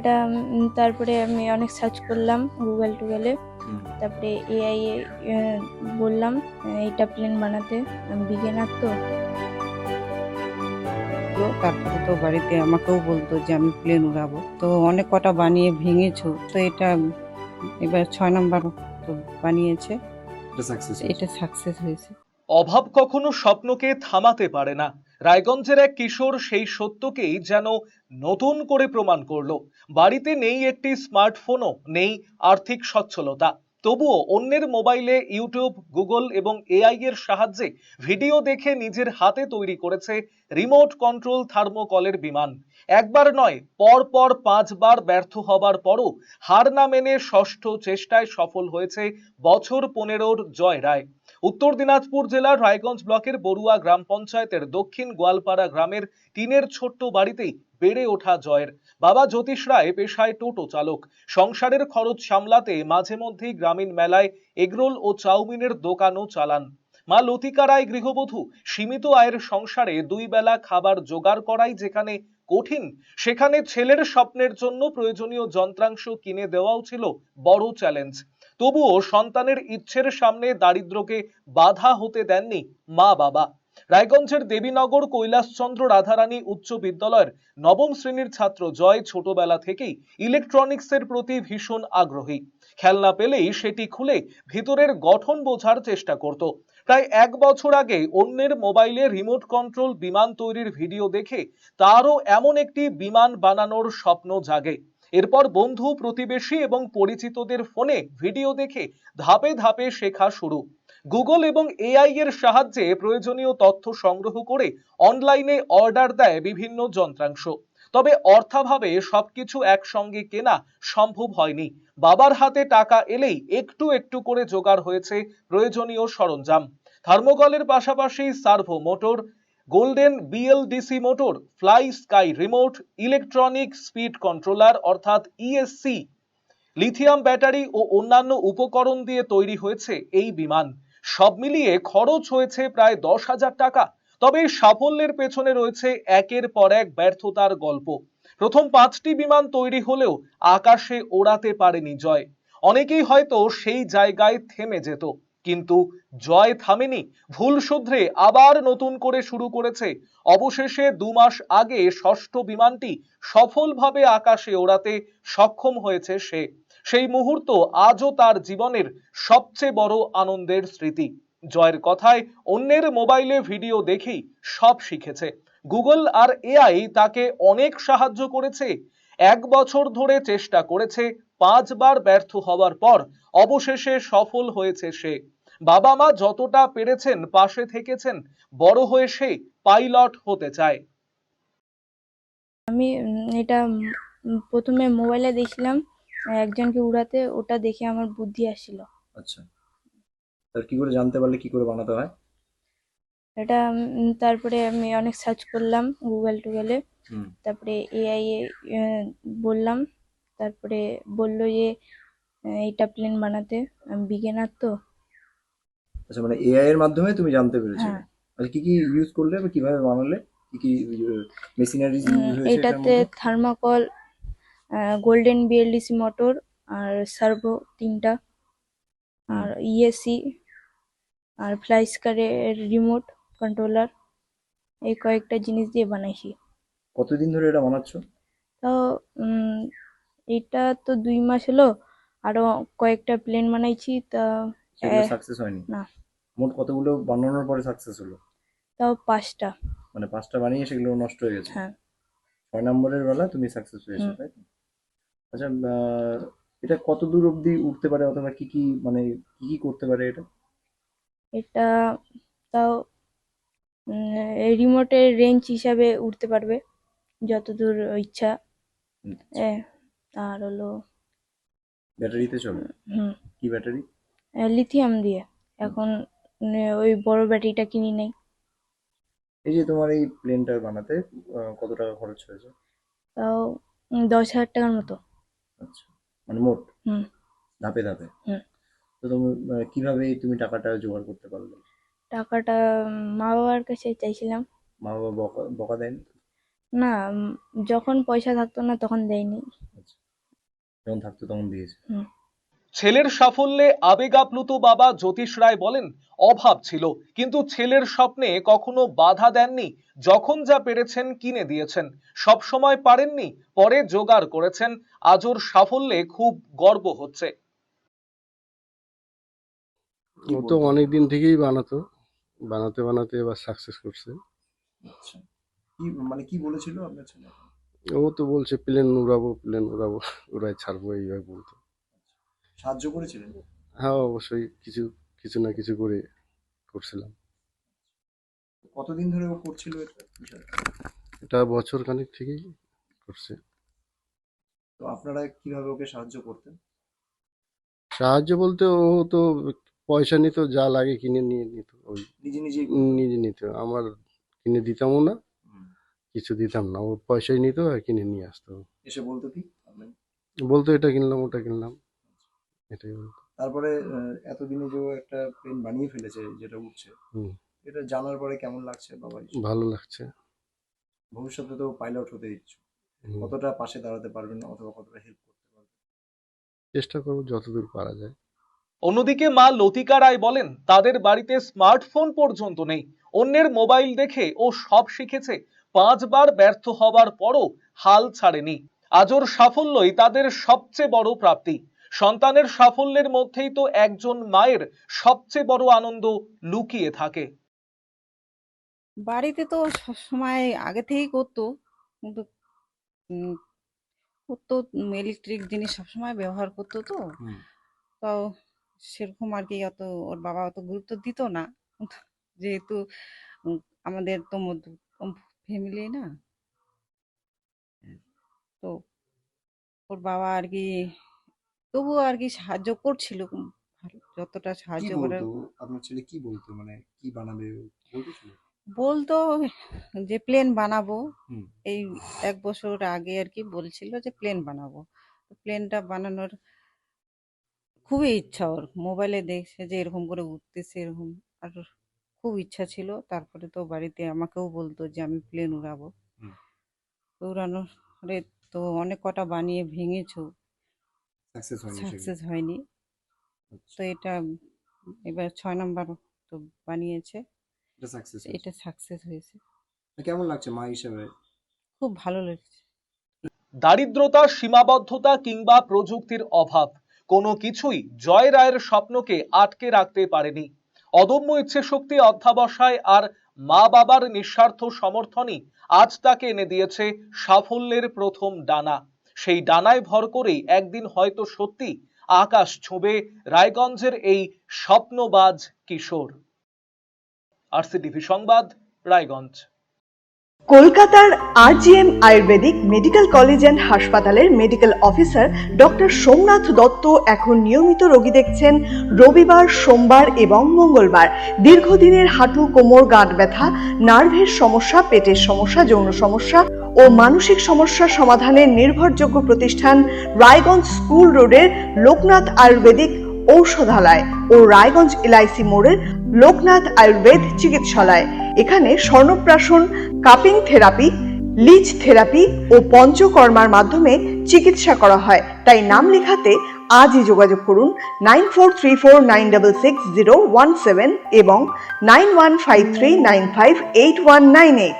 এটা তারপরে আমি অনেক সার্চ করলাম টুগলে। তারপরে এআই এ বললাম এটা প্লেন বানাতে। আমি বিগিনার তো। তারপরে তো বাড়িতে আমাকেও বলতো যে আমি প্লেন উড়াবো, তো অনেক কটা বানিয়ে ভেঙেছো, তো এটা এবার 6 নাম্বার তো বানিয়েছে, এটা সাকসেস হয়েছে। অভাব কখনো স্বপ্নকে থামাতে পারে না। রায়গঞ্জের এক কিশোর সেই সত্যকেই যেন নতুন করে প্রমাণ করলো। বাড়িতে নেই একটি স্মার্টফোনও, নেই আর্থিক সচ্ছলতা, তবুও অন্যের মোবাইলে ইউটিউব, গুগল এবং এআই এর সাহায্যে ভিডিও দেখে নিজের হাতে তৈরি করেছে রিমোট কন্ট্রোল থার্মোকলের বিমান। একবার নয়, পর পর 5বার ব্যর্থ হবার পরও হার না মেনে ষষ্ঠ চেষ্টায় সফল হয়েছে বছর 15-র জয় রায়। উত্তর দিনাজপুর জেলার রায়গঞ্জ ব্লকের বড়ুয়া গ্রাম পঞ্চায়েতের দক্ষিণ গোয়ালপাড়া গ্রামের টিনের ছোট্ট বাড়িতেই বেড়ে ওঠা জয়ের। বাবা জ্যোতিষ রায় পেশায় টোটো চালক। সংসারের খরচ সামলাতে মাঝে মধ্যেই গ্রামীণ মেলায় এগরোল ও চাউমিনের দোকানও চালান। মা লতিকা রায় গৃহবধূ। সীমিত আয়ের সংসারে 2 বেলা খাবার জোগাড় করাই যেখানে কঠিন, সেখানে ছেলের স্বপ্নের জন্য প্রয়োজনীয় যন্ত্রাংশ কিনে দেওয়াও ছিল বড় চ্যালেঞ্জ। তবুও সন্তানের ইচ্ছের সামনে দারিদ্র্যকে বাধা হতে দেননি মা বাবা। রায়গঞ্জের দেবীনগর কৈলাসচন্দ্র রাধারানী উচ্চ বিদ্যালয়ের 9ম শ্রেণীর ছাত্র জয় ছোটবেলা থেকেই ইলেকট্রনিক্সের প্রতি ভীষণ আগ্রহী। খেলনা পেলেই সেটি খুলে ভিতরের গঠন বোঝার চেষ্টা করত। প্রায় 1 বছর আগে অন্যের মোবাইলে রিমোট কন্ট্রোল বিমান তৈরির ভিডিও দেখে তারও এমন একটি বিমান বানানোর স্বপ্ন জাগে। এরপর বন্ধু, প্রতিবেশী এবং পরিচিতদের ফোনে ভিডিও দেখে ধাপে ধাপে শেখা শুরু। গুগল এবং এআই এর সাহায্যে প্রয়োজনীয় তথ্য সংগ্রহ করে অনলাইনে অর্ডার দেয় বিভিন্ন যন্ত্রাংশ। তবে অর্থাভাবে সবকিছু একসঙ্গে কেনা সম্ভব হয়নি। বাবার হাতে টাকা এলেই একটু একটু করে জোগাড় হয়েছে প্রয়োজনীয় সরঞ্জাম। থার্মোকলের পাশাপাশি servo motor, golden BLDC motor, fly sky remote, electronic speed controller অর্থাৎ ইএসসি, লিথিয়াম ব্যাটারি ও অন্যান্য উপকরণ দিয়ে তৈরি হয়েছে এই বিমান। সব মিলিয়ে খরচ হয়েছে প্রায় 10,000 টাকা। তবে এই সাফল্যের পেছনে রয়েছে একের পর এক ব্যর্থতার গল্প। প্রথম 5টি বিমান তৈরি হলেও আকাশে ওড়াতে পারেনি জয়। অনেকেই হয়তো সেই জায়গায় থেমে যেত, কিন্তু জয় থামেনি। ভুল শুধরে আবার নতুন করে শুরু করেছে। অবশেষে 2 মাস আগে ষষ্ঠ বিমানটি সফলভাবে আকাশে ওড়াতে সক্ষম হয়েছে সে। সেই মুহূর্ত আজও তার জীবনের সবচেয়ে বড় আনন্দের স্মৃতি। জয়ের কথায়, অন্যের মোবাইলে ভিডিও দেখেই সব শিখেছে। গুগল আর এআই তাকে অনেক সাহায্য করেছে। 1 বছর ধরে চেষ্টা করেছে, 5বার ব্যর্থ হওয়ার পর অবশেষে সফল হয়েছে সে। বাবা মা যতটা পেরেছেন পাশে থেকেছেন। বড় হয়ে সে পাইলট হতে চায়। আমি এটা প্রথমে মোবাইলে দেখছিলাম একজনকে উড়াতে, ওটা দেখে আমার বুদ্ধি আসছিল। আচ্ছা, তাহলে কি করে জানতে পারলে কি করে বানাতে হয়? এটা তারপরে আমি অনেক সার্চ করলাম টুগলে। হুম। তারপরে এআই এ বললাম। তারপরে বললো যে এটা প্লেন বানাতে। আমি বিগিনার তো। আচ্ছা, মানে এআই এর মাধ্যমে তুমি জানতে পেরেছিলে? হ্যাঁ। আচ্ছা, কি কি ইউজ করলে বা কিভাবে বানালে? কি কি মেশিনারিজ ইউজ হয়েছে এটার এটাতে মধ্যে? থার্মাকল, গোল্ডেন বিএলডিসি মোটর, আর সার্ভো 3টা, হুম। আর ইএসসি, আর ফ্লাই স্কারের রিমোট কন্ট্রোলার, এই কয়েকটা জিনিস দিয়ে বানাইছি। কতদিন ধরে এটা বানাচ্ছ? তাও এটা তো 2 মাস হলো। আরো কয়েকটা প্লেন বানাইছি, তা সেগুলো সাকসেস হয়নি? না, মোট কতগুলো বানানোর পরে সাকসেস হলো? তাও 5টা। মানে 5টা বানিয়ে সেগুলো নষ্ট হয়ে গেছে? হ্যাঁ। 6 নম্বরের বেলা তুমি সাকসেস হয়েছো, হুম। তাই তো? আচ্ছা, এটা কত দূর অবধি উঠতে পারে, অথবা কি কি মানে কি কি করতে পারে এটা? এটা তাও রিমোটের রেঞ্জ হিসাবে উঠতে পারবে যতদূর ইচ্ছা। আচ্ছা, এ, আর হলো ব্যাটারিতে চলে? হুম, কি ব্যাটারি? লিথিয়াম দিয়ে। এখন ওই বড় ব্যাটারিটা কিনি নাই। এই যে তোমার এই প্লেনটা বানাতে কত টাকা খরচ হয়েছে? তাও 10,000 টাকার মতো। আচ্ছা, মানে মোট হুম। ধাপে ধাপে। হুম। তো তুমি কিভাবে তুমি টাকাটা জোগাড় করতে পারলে? টাকাটা মা বাবার কাছে চাইছিলাম। মা বাবা বকা বকা দেয়নি তো? না, যখন পয়সা থাকতো না তখন দেয়নি। আচ্ছা, যেমন থাকতো তেমন দিয়েছে। ছেলের সাফল্যে আবেগ আপ্লুত বাবা জ্যোতিষ রায় বলেন, অভাব ছিল কিন্তু ছেলের স্বপ্নে কখনো বাধা দেননি। যখন যা পেরেছেন কিনে দিয়েছেন, সব সময় পারেননি, পরে জোগাড় করেছেন। আজ ওর সাফল্যে খুব গর্ব হচ্ছে। কি ও তো বলতো? অনেক দিন থেকেই বানাতে বানাতে এবার সাকসেস করছে। আচ্ছা, কি বলেছিল আপনার ছেলে? ও তো বলছে প্লেন উড়াবো, উড়াই ছাড়বো, এইভাবে বলতো। সাহায্য করেছিলেন? হ্যাঁ, অবশ্যই কিছু কিছু না কিছু করে করছিলাম। কতদিন ধরে ও করছিল এটা বিষয়টা? এটা বছর খানিক থেকেই করছে। তো আপনারা কিভাবে ওকে সাহায্য করতেন? সাহায্য বলতে ও তো পয়সা নিত, যা লাগে কিনে নিয়ে নিত, ওই নিজেই নিজে নিত। আমার কিনে দিতামও না, কিছু দিতাম না, ও পয়সাই নিত আর কিনে নিয়ে আসতো। এসে বলতো কি আপনাকে? বলতো এটা কিনলাম ওটা কিনলাম, এটাই বলতো। তারপরে এতদিনে যে ও একটা প্লেন বানিয়ে ফেলেছে যেটা উঠছে, হুম, এটা জানার পরে কেমন লাগছে বাবা? ভালো লাগছে। ভবিষ্যতে তো পাইলট হতে ইচ্ছুক, হুম, কতটা পাশে দাঁড়াতে পারবেন অথবা কতটা হেল্প করতে পারবেন? চেষ্টা করবো যতদূর পারা যায়। অন্যদিকে মা লতিকা রায় বলেন, তাদের বাড়িতে স্মার্টফোন পর্যন্ত নেই। অন্যের মোবাইল দেখে ও সব শিখেছে। 5 বার ব্যর্থ হবার পরও হাল ছাড়েনি। আজ ওর সাফল্যই তাদের সবচেয়ে বড় প্রাপ্তি। সন্তানের সাফল্যের মধ্যেই তো একজন মায়ের সবচেয়ে বড় আনন্দ লুকিয়ে থাকে। বাড়িতে তো সবসময় আগে থেকেই করতো, কিন্তু উম, করতো ইলেকট্রিক জিনিস সবসময় ব্যবহার করতো, তো তাও সেরকম আর কি অত ওর বাবা অত গুরুত্ব দিত না, যেহেতু উম, আমাদের তো মধ্য ফ্যামিলি না, তো ওর বাবা আর কি তবুও আর কি সাহায্য করছিল, ভালো যতটা কি সাহায্য বলতো করার। আপনার ছেলে? কি বলতো, মানে কি বানাবে বলতেছিল? বলতো যে প্লেন বানাবো, হুম। এই 1 বছর আগে আর কি বলছিল যে প্লেন বানাবো। প্লেনটা বানানোর খুবই ইচ্ছা ওর, মোবাইলে দেখছে যে এরকম করে উঠতেছে এরকম, আর খুব ইচ্ছা ছিল। তারপরে তো বাড়িতে আমাকেও বলতো যে আমি প্লেন উড়াবো। হুম। তো উড়ানোর পরে তো অনেক কটা বানিয়ে ভেঙেছো, সাকসেস হয়নি সেগুলো। সাকসেস হয়নি। তো এটা এবার 6 নম্বর তো বানিয়েছে, এটা সাকসেস এটা সাকসেস হয়েছে। কেমন লাগছে মা হিসেবে? খুব ভালো লেগেছে। দারিদ্রতা, সীমাবদ্ধতা কিংবা প্রযুক্তির অভাব কোনো কিছুই জয় রায়ের স্বপ্নকে আটকে রাখতে পারেনি। অদম্য ইচ্ছেশক্তি, অধ্যাবসায় আর মা বাবার নিঃস্বার্থ সমর্থনই আজ তাকে এনে দিয়েছে সাফল্যের প্রথম ডানা। সেই ডানায় ভর করেই একদিন হয়তো সত্যি আকাশ ছোঁবে রায়গঞ্জের এই স্বপ্নবাজ কিশোর। RCTV সংবাদ, রায়গঞ্জ। কলকাতার RGM Ayurvedic medical college and হাসপাতালের medical officer doctor Somnath Dutta এখন নিয়মিত রোগী দেখছেন রবিবার, সোমবার এবং মঙ্গলবার। দীর্ঘদিনের হাঁটু, কোমর, গাঁট ব্যথা, নার্ভের সমস্যা, পেটের সমস্যা, যৌন সমস্যা ও মানসিক সমস্যা সমাধানের নির্ভরযোগ্য প্রতিষ্ঠান রায়গঞ্জ স্কুল রোডের লোকনাথ আয়ুর্বেদিক ঔষধালয় ও রায়গঞ্জ LIC মোড়ের লোকনাথ আয়ুর্বেদ চিকিৎসালয়। এখানে স্বর্ণপ্রাশন, কাপিং থেরাপি, লিচ থেরাপি ও পঞ্চকর্মার মাধ্যমে চিকিৎসা করা হয়। তাই নাম লেখাতে আজই যোগাযোগ করুন 9434966017 এবং 9153958198।